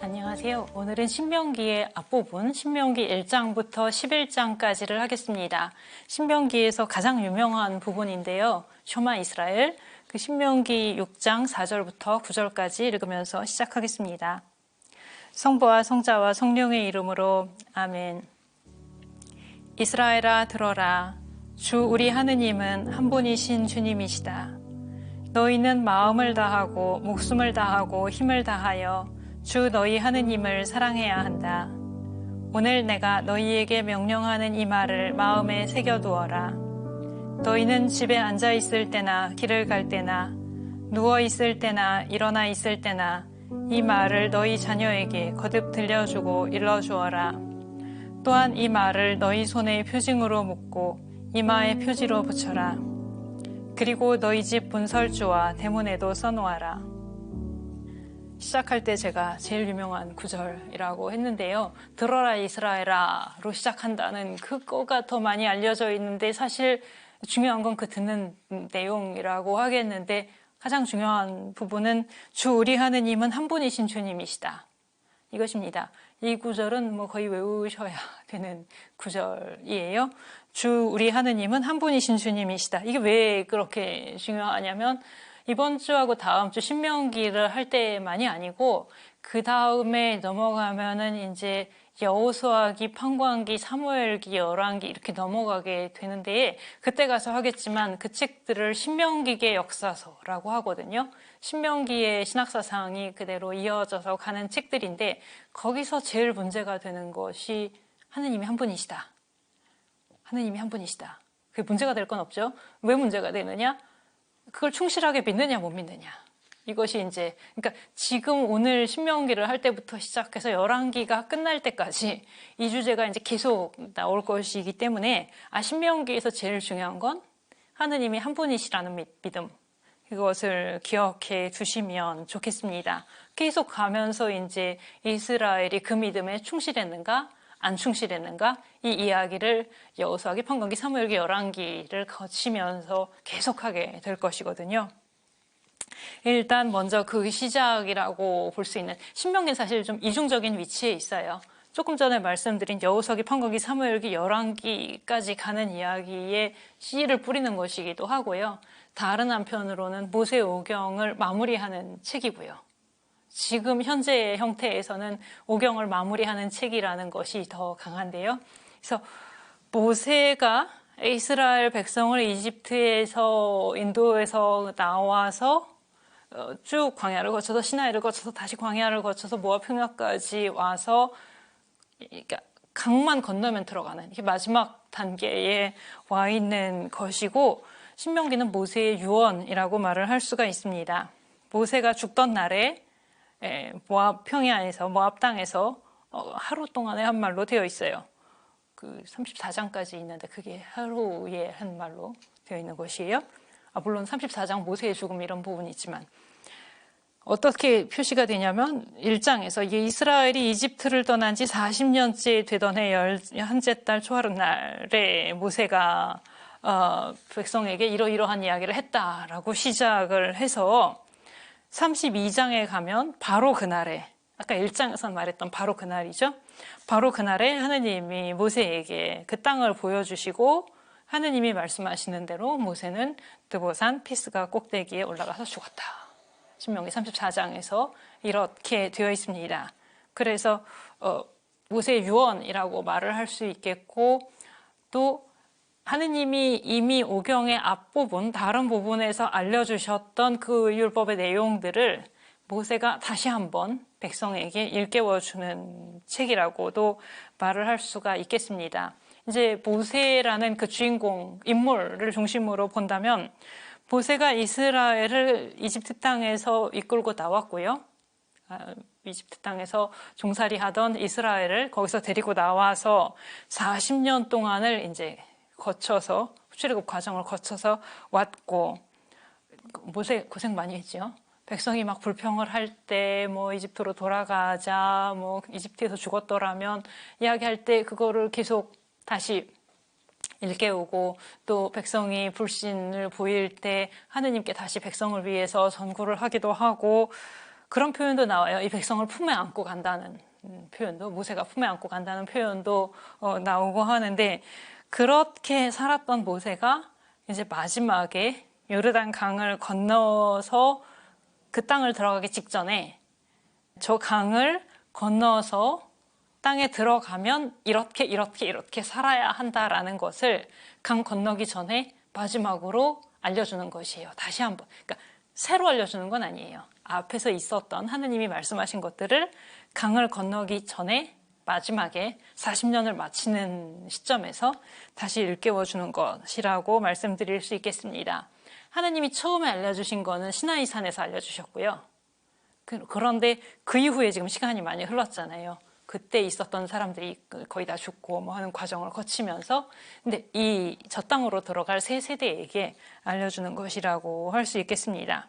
안녕하세요. 오늘은 신명기의 앞부분, 신명기 1장부터 11장까지를 하겠습니다. 신명기에서 가장 유명한 부분인데요. 쇼마 이스라엘, 그 신명기 6장 4절부터 9절까지 읽으면서 시작하겠습니다. 성부와 성자와 성령의 이름으로 아멘. 이스라엘아 들어라. 주 우리 하느님은 한 분이신 주님이시다. 너희는 마음을 다하고 목숨을 다하고 힘을 다하여 주 너희 하느님을 사랑해야 한다. 오늘 내가 너희에게 명령하는 이 말을 마음에 새겨두어라. 너희는 집에 앉아 있을 때나 길을 갈 때나 누워 있을 때나 일어나 있을 때나 이 말을 너희 자녀에게 거듭 들려주고 일러주어라. 또한 이 말을 너희 손에 표징으로 묶고 이마에 표지로 붙여라. 그리고 너희 집 문설주와 대문에도 써놓아라. 시작할 때 제가 제일 유명한 구절이라고 했는데요. 들어라 이스라엘아로 시작한다는 그거가 더 많이 알려져 있는데 사실 중요한 건 그 듣는 내용이라고 하겠는데 가장 중요한 부분은 주 우리 하느님은 한 분이신 주님이시다. 이것입니다. 이 구절은 거의 외우셔야 되는 구절이에요. 주 우리 하느님은 한 분이신 주님이시다. 이게 왜 그렇게 중요하냐면 이번 주하고 다음 주 신명기를 할 때만이 아니고 그 다음에 넘어가면은 이제 여호수아기, 판관기, 사무엘기, 열왕기 이렇게 넘어가게 되는데 그때 가서 하겠지만 그 책들을 신명기계 역사서라고 하거든요. 신명기의 신학사상이 그대로 이어져서 가는 책들인데 거기서 제일 문제가 되는 것이 하느님이 한 분이시다. 하느님이 한 분이시다. 그게 문제가 될 건 없죠. 왜 문제가 되느냐? 그걸 충실하게 믿느냐 못 믿느냐. 이것이 이제 그러니까 지금 오늘 신명기를 할 때부터 시작해서 열왕기가 끝날 때까지 이 주제가 이제 계속 나올 것이기 때문에 신명기에서 제일 중요한 건 하느님이 한 분이시라는 믿음. 그것을 기억해 두시면 좋겠습니다. 계속 가면서 이제 이스라엘이 그 믿음에 충실했는가 안 충실했는가 이 이야기를 여호수아기, 판관기, 사무엘기, 열왕기를 거치면서 계속하게 될 것이거든요. 일단 먼저 그 시작이라고 볼 수 있는 신명기는 사실 좀 이중적인 위치에 있어요. 조금 전에 말씀드린 여호수아기, 판관기, 사무엘기, 열왕기까지 가는 이야기에 씨를 뿌리는 것이기도 하고요. 다른 한편으로는 모세오경을 마무리하는 책이고요. 지금 현재의 형태에서는 오경을 마무리하는 책이라는 것이 더 강한데요. 그래서 모세가 이스라엘 백성을 이집트에서 인도에서 나와서 쭉 광야를 거쳐서 시나이를 거쳐서 다시 광야를 거쳐서 모압 평야까지 와서 그러니까 강만 건너면 들어가는 이게 마지막 단계에 와 있는 것이고 신명기는 모세의 유언이라고 말을 할 수가 있습니다. 모세가 죽던 날에 모압 평야에서 모압 땅에서 하루 동안의 한 말로 되어 있어요. 그 34장까지 있는데 그게 하루의 한 말로 되어 있는 것이에요. 물론 34장 모세의 죽음 이런 부분이 있지만 어떻게 표시가 되냐면 1장에서 이스라엘이 이집트를 떠난 지 40년째 되던 해 11째 달 초하룻날에 모세가 백성에게 이러이러한 이야기를 했다라고 시작을 해서 32장에 가면 바로 그날에 아까 1장에서 말했던 바로 그날이죠. 바로 그날에 하느님이 모세에게 그 땅을 보여주시고 하느님이 말씀하시는 대로 모세는 드보산 피스가 꼭대기에 올라가서 죽었다. 신명기 34장에서 이렇게 되어 있습니다. 그래서 모세의 유언이라고 말을 할 수 있겠고 또 하느님이 이미 오경의 앞부분, 다른 부분에서 알려주셨던 그 율법의 내용들을 모세가 다시 한번 백성에게 일깨워주는 책이라고도 말을 할 수가 있겠습니다. 이제 모세라는 그 주인공, 인물을 중심으로 본다면 모세가 이스라엘을 이집트 땅에서 이끌고 나왔고요. 이집트 땅에서 종살이 하던 이스라엘을 거기서 데리고 나와서 40년 동안을 이제 거쳐서 출애굽 과정을 거쳐서 왔고 모세 고생 많이 했죠. 백성이 막 불평을 할 때 이집트로 돌아가자 이집트에서 죽었더라면 이야기할 때 그거를 계속 다시 일깨우고 또 백성이 불신을 보일 때 하느님께 다시 백성을 위해서 전구를 하기도 하고 그런 표현도 나와요. 이 백성을 품에 안고 간다는 표현도, 모세가 품에 안고 간다는 표현도 나오고 하는데, 그렇게 살았던 모세가 이제 마지막에 요르단 강을 건너서 그 땅을 들어가기 직전에 저 강을 건너서 땅에 들어가면 이렇게 살아야 한다라는 것을 강 건너기 전에 마지막으로 알려주는 것이에요. 다시 한번. 그러니까 새로 알려주는 건 아니에요. 앞에서 있었던 하느님이 말씀하신 것들을 강을 건너기 전에 마지막에 40년을 마치는 시점에서 다시 일깨워주는 것이라고 말씀드릴 수 있겠습니다. 하느님이 처음에 알려주신 거는 시나이산에서 알려주셨고요. 그런데 그 이후에 지금 시간이 많이 흘렀잖아요. 그때 있었던 사람들이 거의 다 죽고 뭐 하는 과정을 거치면서, 근데 저 땅으로 들어갈 새 세대에게 알려주는 것이라고 할 수 있겠습니다.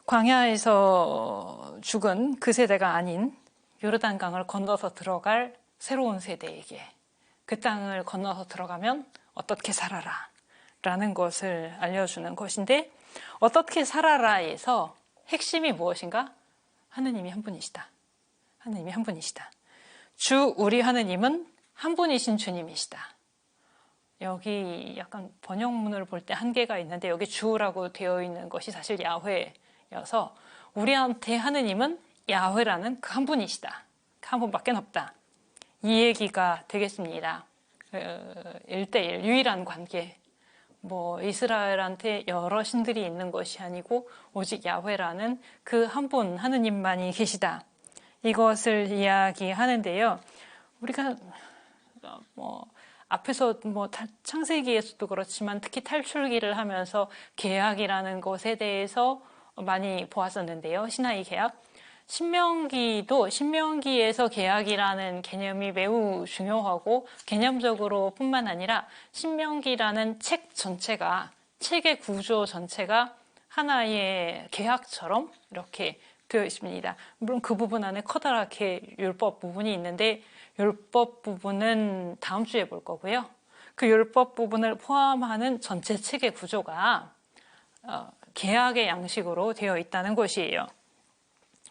광야에서 죽은 그 세대가 아닌 요르단강을 건너서 들어갈 새로운 세대에게 그 땅을 건너서 들어가면 어떻게 살아라 라는 것을 알려주는 것인데, 어떻게 살아라에서 핵심이 무엇인가? 하느님이 한 분이시다. 하느님이 한 분이시다. 주 우리 하느님은 한 분이신 주님이시다. 여기 약간 번역문을 볼 때 한계가 있는데, 여기 주라고 되어 있는 것이 사실 야훼여서 우리한테 하느님은 야훼라는 그 한 분이시다. 그 한 분밖에 없다. 이 얘기가 되겠습니다. 1대1 유일한 관계. 이스라엘한테 여러 신들이 있는 것이 아니고 오직 야훼라는 그 한 분 하느님만이 계시다. 이것을 이야기하는데요. 우리가 앞에서 창세기에서도 그렇지만 특히 탈출기를 하면서 계약이라는 것에 대해서 많이 보았었는데요. 시나이 계약. 신명기에서 계약이라는 개념이 매우 중요하고, 개념적으로 뿐만 아니라 신명기라는 책 전체가, 책의 구조 전체가 하나의 계약처럼 이렇게 되어 있습니다. 물론 그 부분 안에 커다랗게 율법 부분이 있는데, 율법 부분은 다음 주에 볼 거고요. 그 율법 부분을 포함하는 전체 책의 구조가 계약의 양식으로 되어 있다는 것이에요.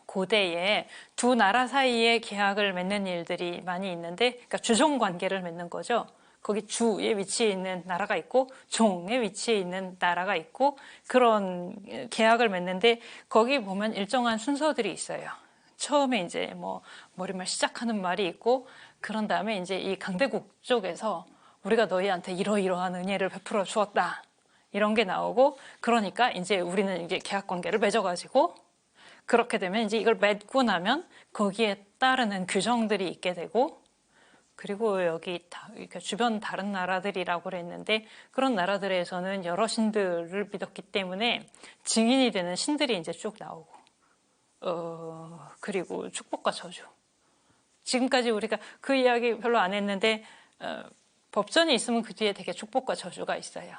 고대에 두 나라 사이에 계약을 맺는 일들이 많이 있는데, 그러니까 주종 관계를 맺는 거죠. 거기 주의 위치에 있는 나라가 있고 종의 위치에 있는 나라가 있고, 그런 계약을 맺는데 거기 보면 일정한 순서들이 있어요. 처음에 이제 머리말 시작하는 말이 있고, 그런 다음에 이제 이 강대국 쪽에서 우리가 너희한테 이러이러한 은혜를 베풀어 주었다, 이런 게 나오고, 그러니까 이제 우리는 이제 계약 관계를 맺어가지고, 그렇게 되면 이제 이걸 맺고 나면 거기에 따르는 규정들이 있게 되고, 그리고 여기 주변 다른 나라들이라고 그랬는데, 그런 나라들에서는 여러 신들을 믿었기 때문에 증인이 되는 신들이 이제 쭉 나오고, 그리고 축복과 저주. 지금까지 우리가 그 이야기 별로 안 했는데, 법전이 있으면 그 뒤에 되게 축복과 저주가 있어요.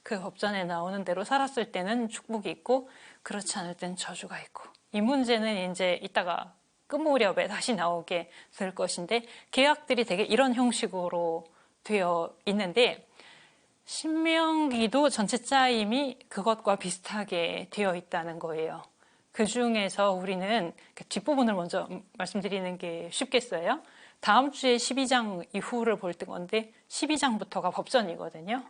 그 법전에 나오는 대로 살았을 때는 축복이 있고, 그렇지 않을 때는 저주가 있고, 이 문제는 이제 이따가 끝 무렵에 다시 나오게 될 것인데, 계약들이 되게 이런 형식으로 되어 있는데, 신명기도 전체 짜임이 그것과 비슷하게 되어 있다는 거예요. 그 중에서 우리는 뒷부분을 먼저 말씀드리는 게 쉽겠어요. 다음 주에 12장 이후를 볼 건데, 12장부터가 법전이거든요.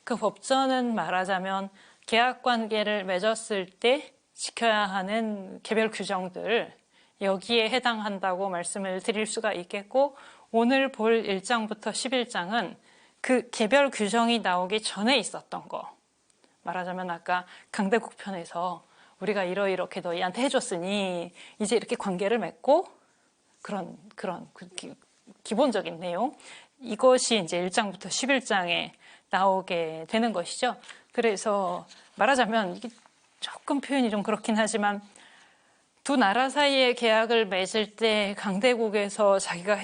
그 법전은 말하자면 계약 관계를 맺었을 때 지켜야 하는 개별 규정들, 여기에 해당한다고 말씀을 드릴 수가 있겠고, 오늘 볼 1장부터 11장은 그 개별 규정이 나오기 전에 있었던 거, 말하자면 아까 강대국 편에서 우리가 이렇게 너희한테 해줬으니 이제 이렇게 관계를 맺고, 그런 기본적인 내용, 이것이 이제 1장부터 11장에 나오게 되는 것이죠. 그래서 말하자면 이게 조금 표현이 좀 그렇긴 하지만, 두 나라 사이의 계약을 맺을 때 강대국에서 자기가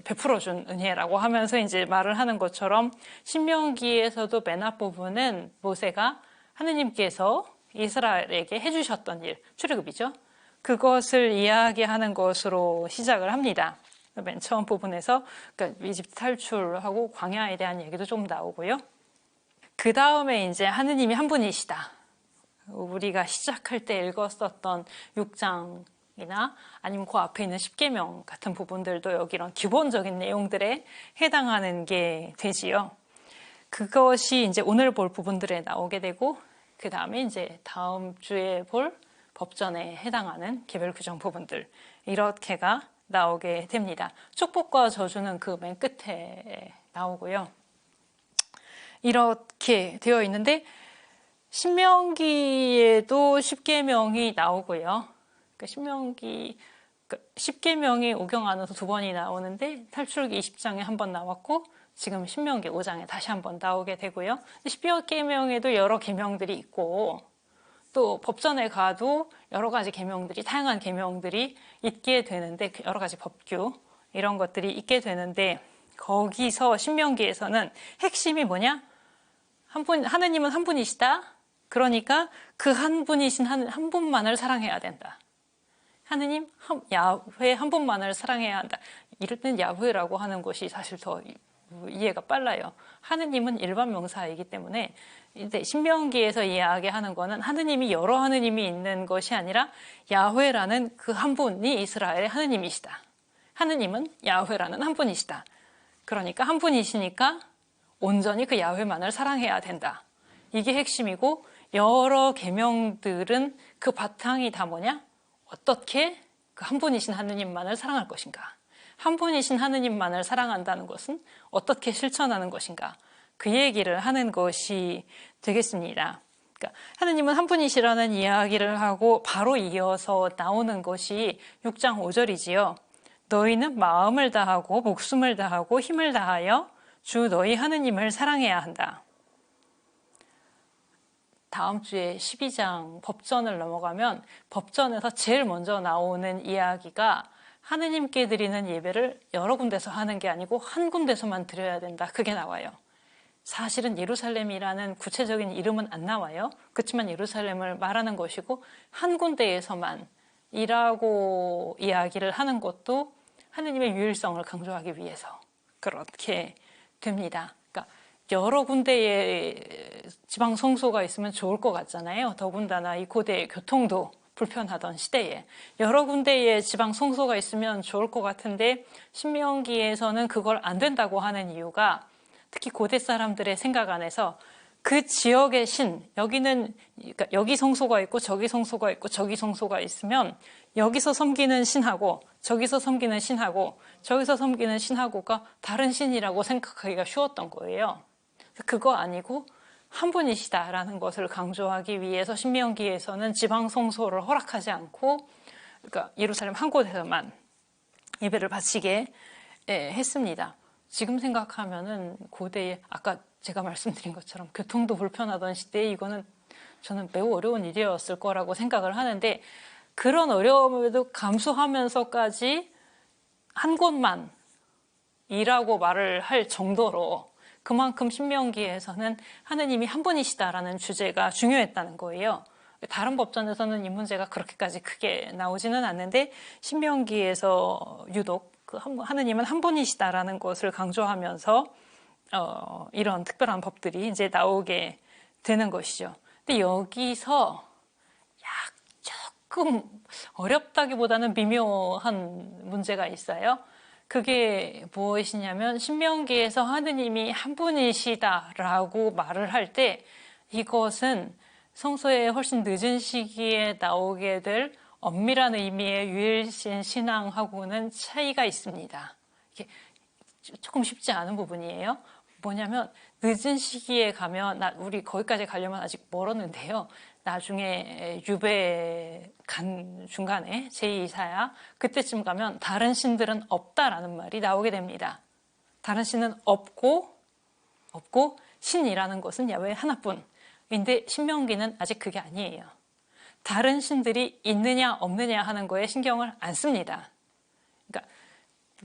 베풀어준 은혜라고 하면서 이제 말을 하는 것처럼, 신명기에서도 맨 앞부분은 모세가 하느님께서 이스라엘에게 해주셨던 일, 출애굽이죠. 그것을 이야기하는 것으로 시작을 합니다. 맨 처음 부분에서 그러니까 이집트 탈출하고 광야에 대한 얘기도 좀 나오고요. 그 다음에 이제 하느님이 한 분이시다. 우리가 시작할 때 읽었었던 6장이나 아니면 그 앞에 있는 십계명 같은 부분들도 여기 이런 기본적인 내용들에 해당하는 게 되지요. 그것이 이제 오늘 볼 부분들에 나오게 되고, 그 다음에 이제 다음 주에 볼 법전에 해당하는 개별 규정 부분들, 이렇게가 나오게 됩니다. 축복과 저주는 그 맨 끝에 나오고요. 이렇게 되어 있는데, 신명기에도 십계명이 나오고요. 십계명이 오경 안에서 2번이 나오는데, 탈출기 20장에 한 번 나왔고, 지금 신명기 5장에 다시 한 번 나오게 되고요. 십계명에도 여러 계명들이 있고, 또 법전에 가도 여러 가지 계명들이, 다양한 계명들이 있게 되는데, 여러 가지 법규 이런 것들이 있게 되는데, 거기서 신명기에서는 핵심이 뭐냐? 하느님은 한 분이시다. 그러니까 그 한 분이신 한 분만을 사랑해야 된다. 하느님 야훼 한 분만을 사랑해야 한다. 이럴 땐 야훼라고 하는 것이 사실 더 이해가 빨라요. 하느님은 일반 명사이기 때문에 이제 신명기에서 이야기하는 거는 하느님이 여러 하느님이 있는 것이 아니라 야훼라는 그 한 분이 이스라엘의 하느님이시다. 하느님은 야훼라는 한 분이시다. 그러니까 한 분이시니까 온전히 그 야훼만을 사랑해야 된다. 이게 핵심이고, 여러 계명들은 그 바탕이 다 뭐냐? 어떻게 그 한 분이신 하느님만을 사랑할 것인가? 한 분이신 하느님만을 사랑한다는 것은 어떻게 실천하는 것인가? 그 얘기를 하는 것이 되겠습니다. 그러니까 하느님은 한 분이시라는 이야기를 하고 바로 이어서 나오는 것이 6장 5절이지요. 너희는 마음을 다하고 목숨을 다하고 힘을 다하여 주 너희 하느님을 사랑해야 한다. 다음 주에 12장 법전을 넘어가면 법전에서 제일 먼저 나오는 이야기가 하느님께 드리는 예배를 여러 군데서 하는 게 아니고 한 군데서만 드려야 된다. 그게 나와요. 사실은 예루살렘이라는 구체적인 이름은 안 나와요. 그렇지만 예루살렘을 말하는 것이고, 한 군데에서만 이라고 이야기를 하는 것도 하느님의 유일성을 강조하기 위해서 그렇게 됩니다. 그러니까 여러 군데의 지방 성소가 있으면 좋을 것 같잖아요. 더군다나 이 고대의 교통도 불편하던 시대에 여러 군데의 지방 성소가 있으면 좋을 것 같은데, 신명기에서는 그걸 안 된다고 하는 이유가, 특히 고대 사람들의 생각 안에서 그 지역의 신, 그러니까 여기 성소가 있고 저기 성소가 있고 저기 성소가 있으면 여기서 섬기는 신하고 저기서 섬기는 신하고 저기서 섬기는 신하고가 다른 신이라고 생각하기가 쉬웠던 거예요. 그거 아니고 한 분이시다라는 것을 강조하기 위해서 신명기에서는 지방 성소를 허락하지 않고, 그러니까 예루살렘 한 곳에서만 예배를 바치게 했습니다. 지금 생각하면은 고대에 아까 제가 말씀드린 것처럼 교통도 불편하던 시대에 이거는 저는 매우 어려운 일이었을 거라고 생각을 하는데, 그런 어려움에도 감수하면서까지 한 곳만 이라고 말을 할 정도로 그만큼 신명기에서는 하느님이 한 분이시다라는 주제가 중요했다는 거예요. 다른 법전에서는 이 문제가 그렇게까지 크게 나오지는 않는데, 신명기에서 유독 하느님은 한 분이시다라는 것을 강조하면서 이런 특별한 법들이 이제 나오게 되는 것이죠. 근데 여기서 조금 어렵다기보다는 미묘한 문제가 있어요. 그게 무엇이냐면, 신명기에서 하느님이 한 분이시다라고 말을 할 때 이것은 성서의 훨씬 늦은 시기에 나오게 될 엄밀한 의미의 유일신 신앙하고는 차이가 있습니다. 이게 조금 쉽지 않은 부분이에요. 뭐냐면, 늦은 시기에 가면, 우리 거기까지 가려면 아직 멀었는데요. 나중에 유배 간 중간에 제2사야 그때쯤 가면 다른 신들은 없다라는 말이 나오게 됩니다. 다른 신은 없고 신이라는 것은 야훼 하나뿐인데, 신명기는 아직 그게 아니에요. 다른 신들이 있느냐 없느냐 하는 거에 신경을 안 씁니다. 그러니까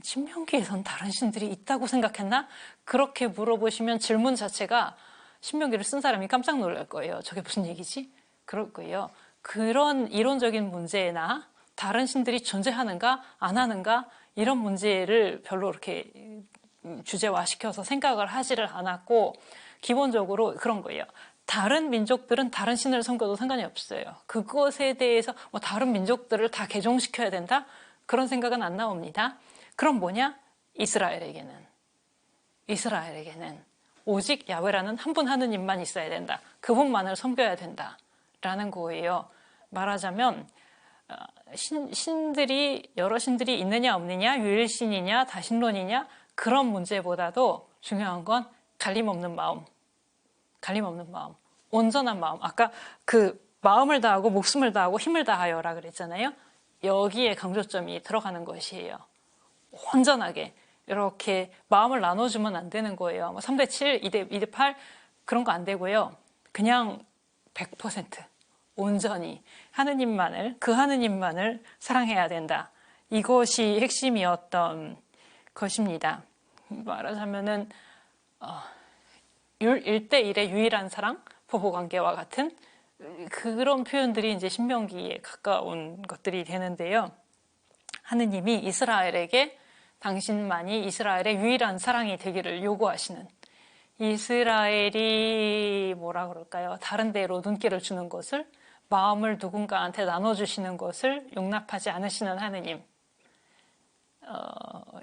신명기에선 다른 신들이 있다고 생각했나? 그렇게 물어보시면 질문 자체가 신명기를 쓴 사람이 깜짝 놀랄 거예요. 저게 무슨 얘기지? 그럴 거예요. 그런 이론적인 문제나 다른 신들이 존재하는가 안 하는가 이런 문제를 별로 이렇게 주제화시켜서 생각을 하지를 않았고, 기본적으로 그런 거예요. 다른 민족들은 다른 신을 섬겨도 상관이 없어요. 그것에 대해서 뭐 다른 민족들을 다 개종시켜야 된다? 그런 생각은 안 나옵니다. 그럼 뭐냐? 이스라엘에게는 오직 야훼라는 한 분 하느님만 있어야 된다. 그분만을 섬겨야 된다라는 거예요. 말하자면 신들이 여러 신들이 있느냐 없느냐, 유일신이냐 다신론이냐 그런 문제보다도 중요한 건 갈림 없는 마음, 온전한 마음. 아까 그 마음을 다하고 목숨을 다하고 힘을 다하여라 그랬잖아요. 여기에 강조점이 들어가는 것이에요. 온전하게 이렇게 마음을 나눠주면 안 되는 거예요. 3대 7, 2대 8 그런 거 안 되고요. 그냥 100% 온전히 그 하느님만을 사랑해야 된다. 이것이 핵심이었던 것입니다. 말하자면은 1대1의 유일한 사랑, 부부관계와 같은 그런 표현들이 이제 신명기에 가까운 것들이 되는데요. 하느님이 이스라엘에게 당신만이 이스라엘의 유일한 사랑이 되기를 요구하시는, 이스라엘이 뭐라 그럴까요? 다른 데로 눈길을 주는 것을, 마음을 누군가한테 나눠주시는 것을 용납하지 않으시는 하느님.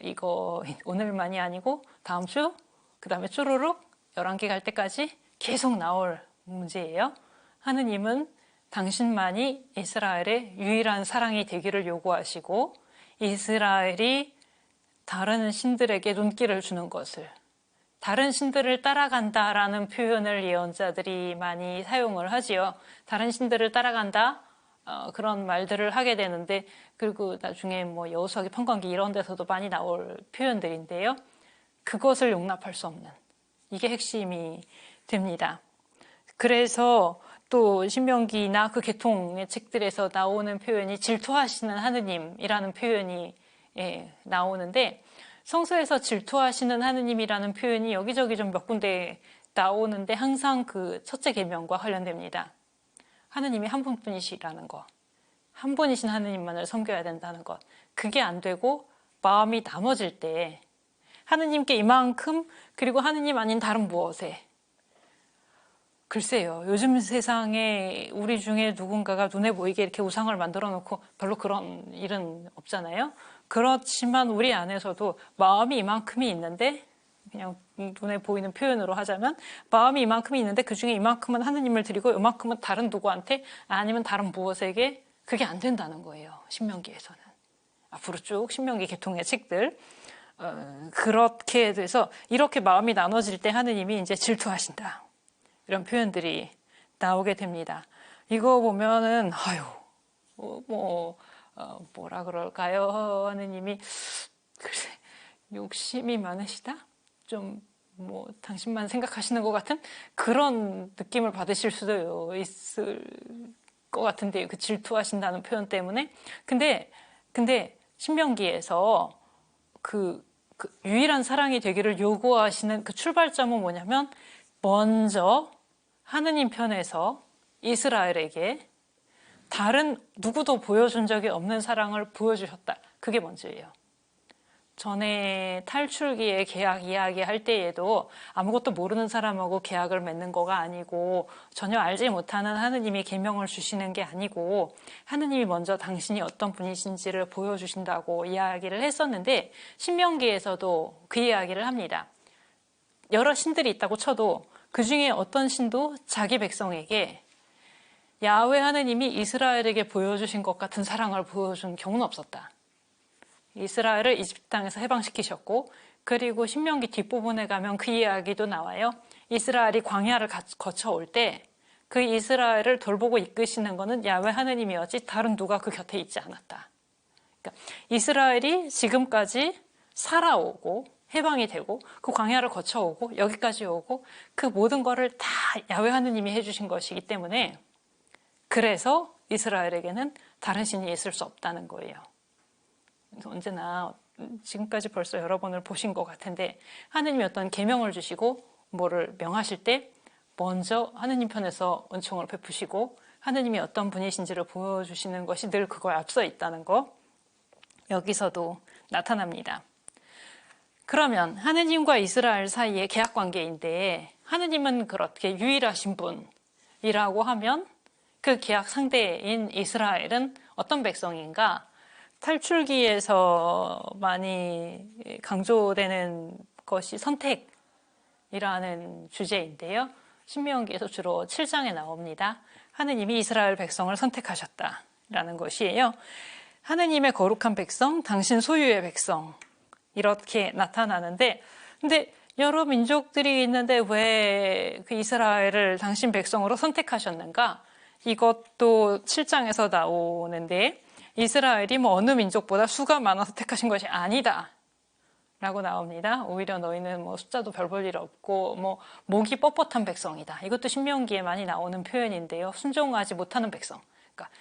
이거 오늘만이 아니고 다음 주, 그 다음에 쭈루룩 11개 갈 때까지 계속 나올 문제예요. 하느님은 당신만이 이스라엘의 유일한 사랑이 되기를 요구하시고, 이스라엘이 다른 신들에게 눈길을 주는 것을, 다른 신들을 따라간다라는 표현을 예언자들이 많이 사용을 하지요. 다른 신들을 따라간다, 그런 말들을 하게 되는데, 그리고 나중에 뭐 여호수아기 판관기 이런 데서도 많이 나올 표현들인데요. 그것을 용납할 수 없는, 이게 핵심이 됩니다. 그래서 또 신명기나 그 계통의 책들에서 나오는 표현이 질투하시는 하느님이라는 표현이 나오는데, 성서에서 질투하시는 하느님이라는 표현이 여기저기 좀 몇 군데 나오는데 항상 그 첫째 계명과 관련됩니다. 하느님이 한 분뿐이시라는 것, 한 분이신 하느님만을 섬겨야 된다는 것. 그게 안 되고 마음이 나눠질 때 하느님께 이만큼, 그리고 하느님 아닌 다른 무엇에, 글쎄요, 요즘 세상에 우리 중에 누군가가 눈에 보이게 이렇게 우상을 만들어 놓고 별로 그런 일은 없잖아요. 그렇지만 우리 안에서도 마음이 이만큼이 있는데, 그냥 눈에 보이는 표현으로 하자면 마음이 이만큼이 있는데 그 중에 이만큼은 하느님을 드리고 이만큼은 다른 누구한테, 아니면 다른 무엇에게, 그게 안 된다는 거예요. 신명기에서는. 앞으로 쭉 신명기 계통의 책들, 그렇게 돼서 이렇게 마음이 나눠질 때 하느님이 이제 질투하신다, 이런 표현들이 나오게 됩니다. 이거 보면은 뭐라 그럴까요? 하느님이 글쎄 욕심이 많으시다? 좀 뭐 당신만 생각하시는 것 같은 그런 느낌을 받으실 수도 있을 것 같은데요. 그 질투하신다는 표현 때문에. 근데 신명기에서 그 유일한 사랑이 되기를 요구하시는 그 출발점은 뭐냐면, 먼저 하느님 편에서 이스라엘에게 다른 누구도 보여준 적이 없는 사랑을 보여주셨다. 그게 먼저예요. 전에 탈출기의 계약 이야기 할 때에도 아무것도 모르는 사람하고 계약을 맺는 거가 아니고, 전혀 알지 못하는 하느님이 계명을 주시는 게 아니고, 하느님이 먼저 당신이 어떤 분이신지를 보여주신다고 이야기를 했었는데, 신명기에서도 그 이야기를 합니다. 여러 신들이 있다고 쳐도 그 중에 어떤 신도 자기 백성에게 야훼 하느님이 이스라엘에게 보여주신 것 같은 사랑을 보여준 경우는 없었다. 이스라엘을 이집트 땅에서 해방시키셨고, 그리고 신명기 뒷부분에 가면 그 이야기도 나와요. 이스라엘이 광야를 거쳐올 때 그 이스라엘을 돌보고 이끄시는 것은 야훼 하느님이었지 다른 누가 그 곁에 있지 않았다. 그러니까 이스라엘이 지금까지 살아오고 해방이 되고 그 광야를 거쳐오고 여기까지 오고 그 모든 거를 다 야훼 하느님이 해주신 것이기 때문에, 그래서 이스라엘에게는 다른 신이 있을 수 없다는 거예요. 그래서 언제나 지금까지 벌써 여러 번을 보신 것 같은데, 하느님이 어떤 계명을 주시고 뭐를 명하실 때 먼저 하느님 편에서 은총을 베푸시고 하느님이 어떤 분이신지를 보여주시는 것이 늘 그거에 앞서 있다는 거, 여기서도 나타납니다. 그러면 하느님과 이스라엘 사이의 계약 관계인데, 하느님은 그렇게 유일하신 분, 백성이라고 하면 그 계약 상대인 이스라엘은 어떤 백성인가? 탈출기에서 많이 강조되는 것이 선택이라는 주제인데요. 신명기에서 주로 7장에 나옵니다. 하느님이 이스라엘 백성을 선택하셨다라는 것이에요. 하느님의 거룩한 백성, 당신 소유의 백성 이렇게 나타나는데, 근데 여러 민족들이 있는데 왜 그 이스라엘을 당신 백성으로 선택하셨는가? 이것도 7장에서 나오는데, 이스라엘이 뭐 어느 민족보다 수가 많아서 택하신 것이 아니다 라고 나옵니다. 오히려 너희는 뭐 숫자도 별 볼 일 없고 뭐 목이 뻣뻣한 백성이다. 이것도 신명기에 많이 나오는 표현인데요. 순종하지 못하는 백성. 그러니까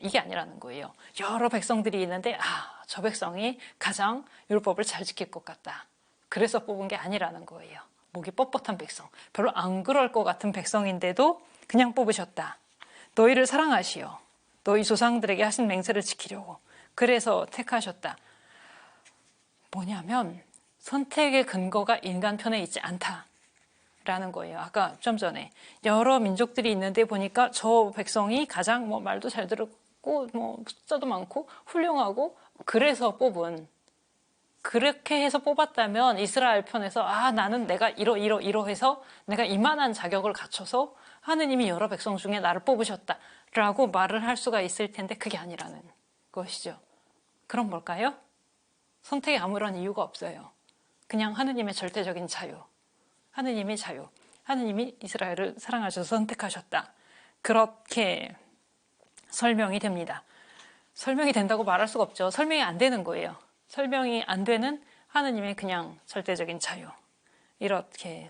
이게 아니라는 거예요. 여러 백성들이 있는데 저 백성이 가장 율법을 잘 지킬 것 같다. 그래서 뽑은 게 아니라는 거예요. 목이 뻣뻣한 백성. 별로 안 그럴 것 같은 백성인데도 그냥 뽑으셨다. 너희를 사랑하시오. 너희 조상들에게 하신 맹세를 지키려고. 그래서 택하셨다. 뭐냐면 선택의 근거가 인간 편에 있지 않다라는 거예요. 아까 좀 전에 여러 민족들이 있는데 보니까 저 백성이 가장 뭐 말도 잘 듣고 뭐 숫자도 많고 훌륭하고 그래서 뽑은, 그렇게 해서 뽑았다면 이스라엘 편에서 나는 내가 이러해서 내가 이만한 자격을 갖춰서 하느님이 여러 백성 중에 나를 뽑으셨다라고 말을 할 수가 있을 텐데 그게 아니라는 것이죠. 그럼 뭘까요? 선택에 아무런 이유가 없어요. 그냥 하느님의 절대적인 자유, 하느님의 자유, 하느님이 이스라엘을 사랑하셔서 선택하셨다. 그렇게 설명이 됩니다. 설명이 된다고 말할 수가 없죠. 설명이 안 되는 거예요. 설명이 안 되는 하느님의 그냥 절대적인 자유. 이렇게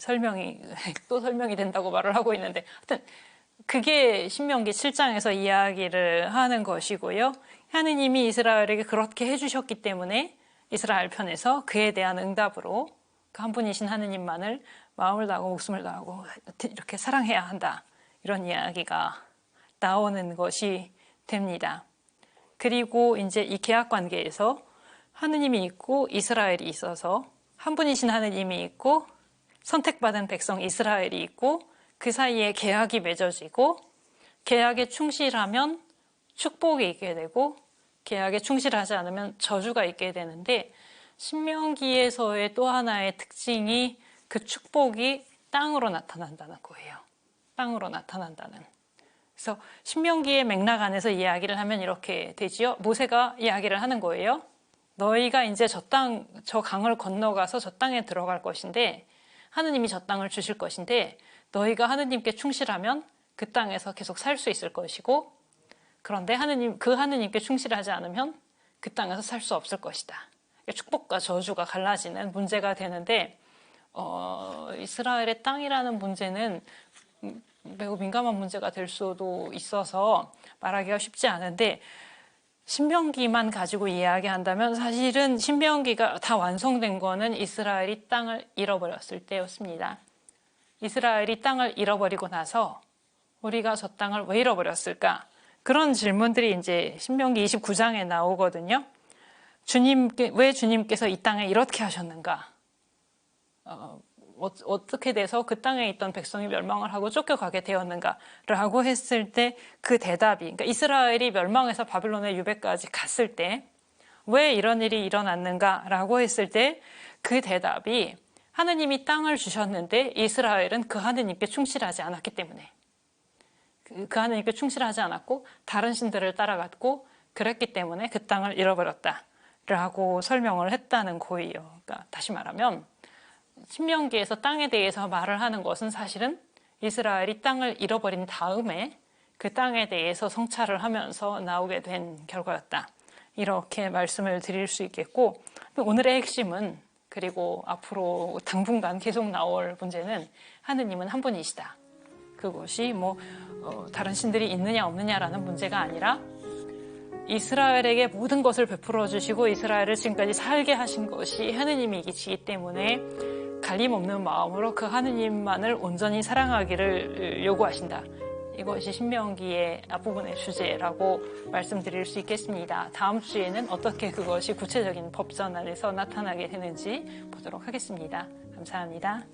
또 설명이 된다고 말을 하고 있는데, 하여튼 그게 신명기 7장에서 이야기를 하는 것이고요. 하느님이 이스라엘에게 그렇게 해주셨기 때문에 이스라엘 편에서 그에 대한 응답으로 그 한 분이신 하느님만을 마음을 다하고 목숨을 다하고 이렇게 사랑해야 한다. 이런 이야기가 나오는 것이 됩니다. 그리고 이제 이 계약 관계에서 하느님이 있고 이스라엘이 있어서 한 분이신 하느님이 있고 선택받은 백성 이스라엘이 있고 그 사이에 계약이 맺어지고 계약에 충실하면 축복이 있게 되고 계약에 충실하지 않으면 저주가 있게 되는데, 신명기에서의 또 하나의 특징이 그 축복이 땅으로 나타난다는 거예요. 땅으로 나타난다는. 그래서 신명기의 맥락 안에서 이야기를 하면 이렇게 되지요. 모세가 이야기를 하는 거예요. 너희가 이제 저 강을 건너가서 저 땅에 들어갈 것인데, 하느님이 저 땅을 주실 것인데, 너희가 하느님께 충실하면 그 땅에서 계속 살 수 있을 것이고, 그런데 하느님께 충실하지 않으면 그 땅에서 살 수 없을 것이다. 축복과 저주가 갈라지는 문제가 되는데, 이스라엘의 땅이라는 문제는 매우 민감한 문제가 될 수도 있어서 말하기가 쉽지 않은데, 신명기만 가지고 이야기한다면 사실은 신명기가 다 완성된 거는 이스라엘이 땅을 잃어버렸을 때였습니다. 이스라엘이 땅을 잃어버리고 나서 우리가 저 땅을 왜 잃어버렸을까? 그런 질문들이 이제 신명기 29장에 나오거든요. 왜 주님께서 이 땅에 이렇게 하셨는가? 어떻게 돼서 그 땅에 있던 백성이 멸망을 하고 쫓겨가게 되었는가라고 했을 때 그 대답이, 그러니까 이스라엘이 멸망해서 바빌론의 유배까지 갔을 때 왜 이런 일이 일어났는가라고 했을 때 그 대답이 하느님이 땅을 주셨는데 이스라엘은 그 하느님께 충실하지 않았기 때문에, 그 하느님께 충실하지 않았고 다른 신들을 따라갔고 그랬기 때문에 그 땅을 잃어버렸다라고 설명을 했다는 거예요. 그러니까 다시 말하면 신명기에서 땅에 대해서 말을 하는 것은 사실은 이스라엘이 땅을 잃어버린 다음에 그 땅에 대해서 성찰을 하면서 나오게 된 결과였다. 이렇게 말씀을 드릴 수 있겠고, 오늘의 핵심은, 그리고 앞으로 당분간 계속 나올 문제는 하느님은 한 분이시다. 그것이 다른 신들이 있느냐 없느냐라는 문제가 아니라 이스라엘에게 모든 것을 베풀어 주시고 이스라엘을 지금까지 살게 하신 것이 하느님이시기 때문에 갈림없는 마음으로 그 하느님만을 온전히 사랑하기를 요구하신다. 이것이 신명기의 앞부분의 주제라고 말씀드릴 수 있겠습니다. 다음 주에는 어떻게 그것이 구체적인 법전 안에서 나타나게 되는지 보도록 하겠습니다. 감사합니다.